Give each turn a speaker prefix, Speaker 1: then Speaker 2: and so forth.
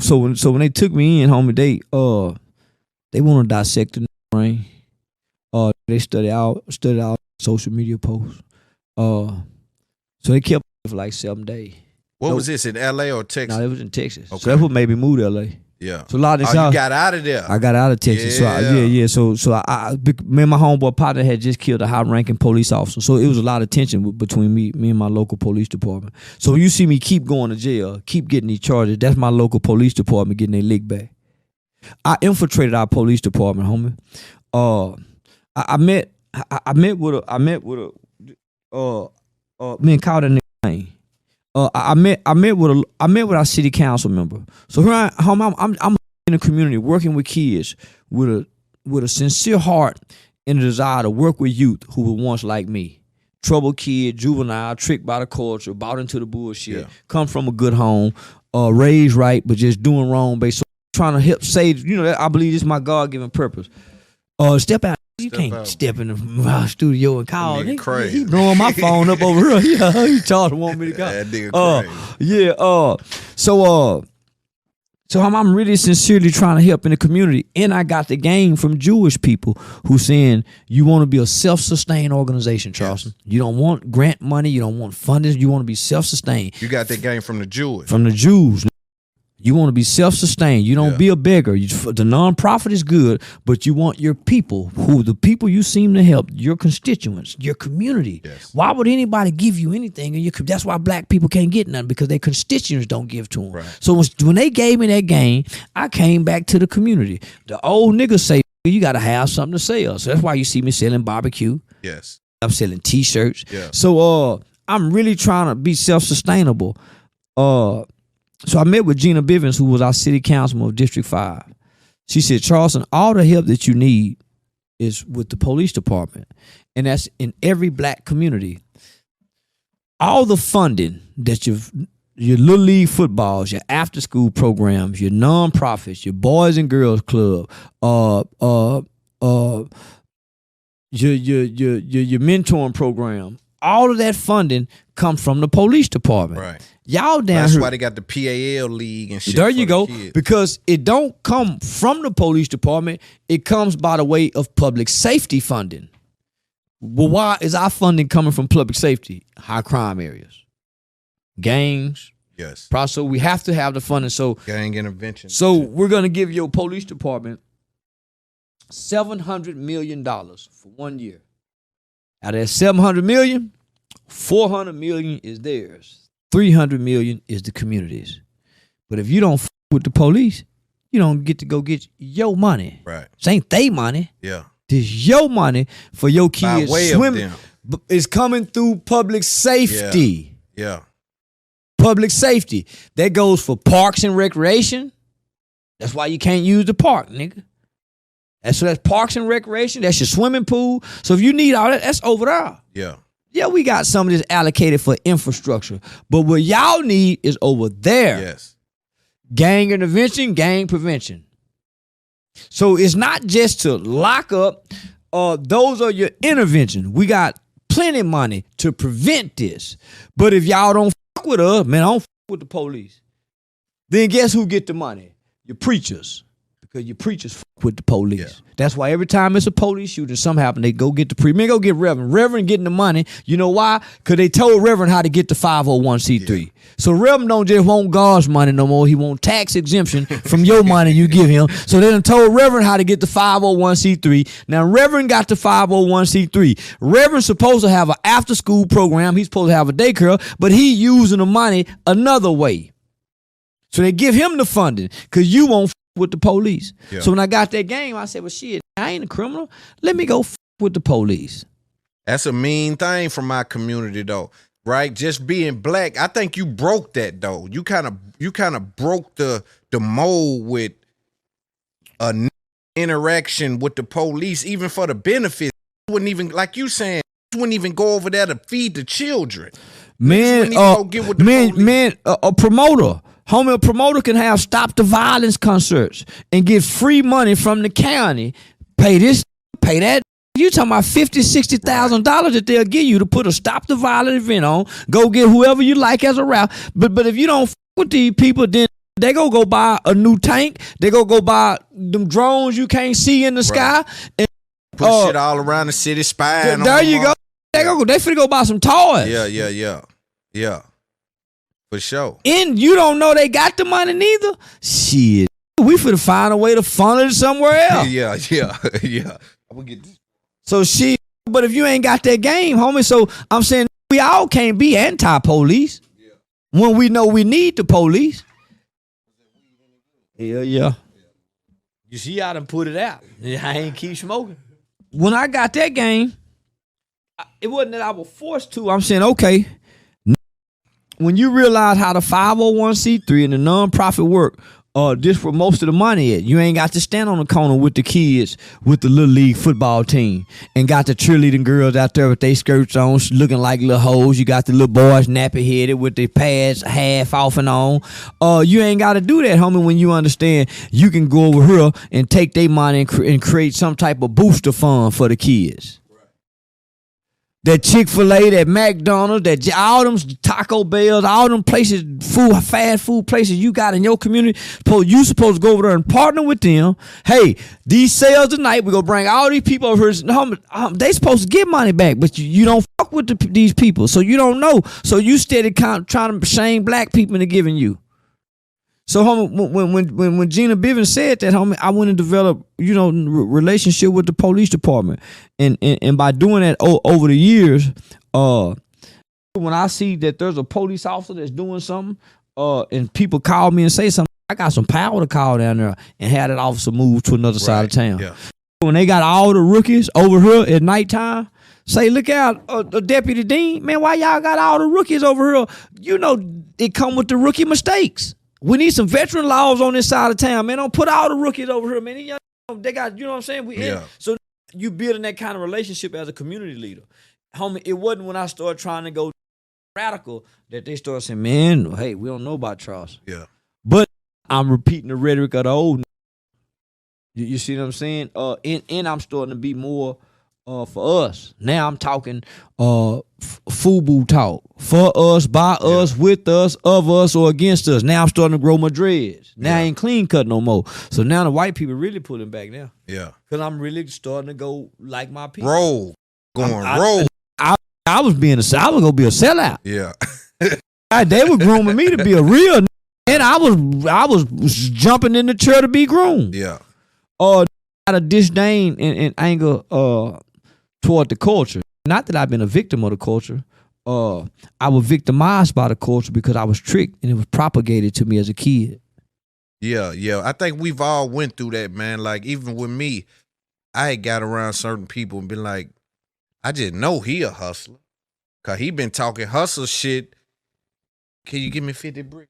Speaker 1: when they took me in, homie, they want to dissect the brain. They study out social media posts. So they kept me for like 7 days.
Speaker 2: What was this, in LA or Texas?
Speaker 1: No, it was in Texas.
Speaker 2: Okay.
Speaker 1: So that's what made me move to LA.
Speaker 2: Yeah.
Speaker 1: So a lot of this
Speaker 2: you got out of there.
Speaker 1: I got out of Texas.
Speaker 2: Yeah.
Speaker 1: So me and my homeboy partner had just killed a high-ranking police officer. So it was a lot of tension between me and my local police department. So when you see me keep going to jail, keep getting these charges, that's my local police department getting their lick back. I infiltrated our police department, homie. I met with me and Kyle that nigga name. I met with our city council member. So here I'm in the community working with kids with a sincere heart and a desire to work with youth who were once like me. Troubled kid, juvenile, tricked by the culture, bought into the bullshit, come from a good home, raised right, but just doing wrong based on trying to help save, I believe this is my God-given purpose. Step out. You can't step in the studio and call. He blowing my phone up over here. Yeah, he charging want me to call.
Speaker 2: That nigga crazy.
Speaker 1: Yeah. So I'm really sincerely trying to help in the community, and I got the game from Jewish people who saying you want to be a self-sustained organization, Charleston. Yes. You don't want grant money. You don't want funding. You want to be self-sustained.
Speaker 2: You got that game from the Jewish.
Speaker 1: From the Jews. You want to be self-sustained. You don't be a beggar. The nonprofit is good, but you want your people, the people you seem to help, your constituents, your community. Yes. Why would anybody give you anything? That's why black people can't get nothing, because their constituents don't give to them. Right. So when they gave me that game, I came back to the community. The old niggas say, you got to have something to sell. So that's why you see me selling barbecue.
Speaker 2: Yes.
Speaker 1: I'm selling T-shirts.
Speaker 2: Yeah.
Speaker 1: So I'm really trying to be self-sustainable. So I met with Gina Bivens, who was our city councilman of District 5. She said, Charleston, all the help that you need is with the police department. And that's in every black community. All the funding that your little league footballs, your after school programs, your nonprofits, your boys and girls club, your mentoring program, all of that funding comes from the police department.
Speaker 2: Right.
Speaker 1: Y'all down
Speaker 2: That's
Speaker 1: here.
Speaker 2: why they got the PAL league and shit.
Speaker 1: There you go.
Speaker 2: Kids.
Speaker 1: Because it don't come from the police department. It comes by the way of public safety funding. Well, why is our funding coming from public safety? High crime areas, gangs.
Speaker 2: Yes.
Speaker 1: So we have to have the funding. So
Speaker 2: gang intervention.
Speaker 1: So we're gonna give your police department $700 million for 1 year. Out of that $700 million, $400 million is theirs. $300 million is the communities. But if you don't f with the police, you don't get to go get your money.
Speaker 2: Right.
Speaker 1: This ain't they money.
Speaker 2: Yeah.
Speaker 1: This your money for your kids swimming. It's coming through public safety.
Speaker 2: Yeah.
Speaker 1: Public safety. That goes for parks and recreation. That's why you can't use the park, nigga. So that's parks and recreation. That's your swimming pool. So if you need all that, that's over there.
Speaker 2: Yeah.
Speaker 1: Yeah, we got some of this allocated for infrastructure. But what y'all need is over there.
Speaker 2: Yes.
Speaker 1: Gang intervention, gang prevention. So it's not just to lock up. Those are your interventions. We got plenty of money to prevent this. But if y'all don't fuck with us, man, I don't fuck with the police. Then guess who get the money? Your preachers. Because your preachers fuck with the police. Yeah. That's why every time it's a police shooting, something happen, they go get the preacher. Man, go get Reverend. Reverend getting the money. You know why? Because they told Reverend how to get the 501c3. Yeah. So Reverend don't just want God's money no more. He want tax exemption from your money you give him. So they done told Reverend how to get the 501c3. Now Reverend got the 501c3. Reverend's supposed to have an after school program. He's supposed to have a daycare, but he using the money another way. So they give him the funding because you won't with the police. Yeah. So when I got that game, I said, well, shit, I ain't a criminal. Let me go with the police.
Speaker 2: That's a mean thing from my community, though, right? Just being black. I think you broke that, though. You kind of broke the mold with a interaction with the police, even for the benefits. Wouldn't even, like you saying, wouldn't even go over there to feed the children.
Speaker 1: Man, a promoter. Homie, a promoter can have Stop the Violence concerts and get free money from the county. Pay this, pay that. You talking about $50,000, $60,000 that they'll give you to put a Stop the Violence event on. Go get whoever you like as a rap. But if you don't with these people, then they go buy a new tank. They go buy them drones you can't see in the sky. And,
Speaker 2: put shit all around the city, spying.
Speaker 1: There you go. They finna go buy some toys.
Speaker 2: Yeah. For sure.
Speaker 1: And you don't know they got the money neither. Shit, we finna find a way to funnel it somewhere else.
Speaker 2: Yeah. I'm gonna get this.
Speaker 1: So shit, but if you ain't got that game, homie, so I'm saying we all can't be anti-police when we know we need the police. Yeah. You see, I done put it out. I ain't keep smoking. When I got that game, it wasn't that I was forced to. I'm saying, okay, when you realize how the 501c3 and the nonprofit work, this where most of the money at. You ain't got to stand on the corner with the kids with the little league football team and got the cheerleading girls out there with their skirts on looking like little hoes. You got the little boys nappy headed with their pads half off and on. You ain't got to do that, homie, when you understand you can go over here and take their money and create some type of booster fund for the kids. That Chick-fil-A, that McDonald's, that all them Taco Bells, all them places, fast food places you got in your community, you supposed to go over there and partner with them. Hey, these sales tonight, we gonna bring all these people over here. They supposed to get money back, but you don't fuck with these people, so you don't know. So you steady trying to shame black people into giving you. So, homie, when Gina Bivens said that, homie, I went and developed, relationship with the police department, and by doing that over the years, when I see that there's a police officer that's doing something, and people call me and say something, I got some power to call down there and have that officer move to another side of town. Yeah. When they got all the rookies over here at nighttime, say, look out, Deputy Dean, man, why y'all got all the rookies over here? It come with the rookie mistakes. We need some veteran laws on this side of town, man. Don't put all the rookies over here, man. They got, you know what I'm saying? So you building that kind of relationship as a community leader. Homie, it wasn't when I started trying to go radical that they started saying, man, hey, we don't know about Charleston. Yeah. But I'm repeating the rhetoric of the old. You see what I'm saying? And I'm starting to be more for us. Now I'm talking FUBU talk. For us, by us, with us, of us, or against us. Now I'm starting to grow my dreads. Now I ain't clean cut no more. So now the white people really pulling back now. Yeah. Because I'm really starting to go like my people.
Speaker 2: Roll. Roll.
Speaker 1: I was going to be a sellout.
Speaker 2: Yeah.
Speaker 1: They were grooming me to be a real and I was jumping in the chair to be groomed. Yeah. Out of disdain and anger toward the culture. Not that I've been a victim of the culture. I was victimized by the culture because I was tricked and it was propagated to me as a kid.
Speaker 2: Yeah. I think we've all went through that, man. Like, even with me, I had got around certain people and been like, I just know he a hustler. Because he been talking hustle shit. Can you give me 50 bricks?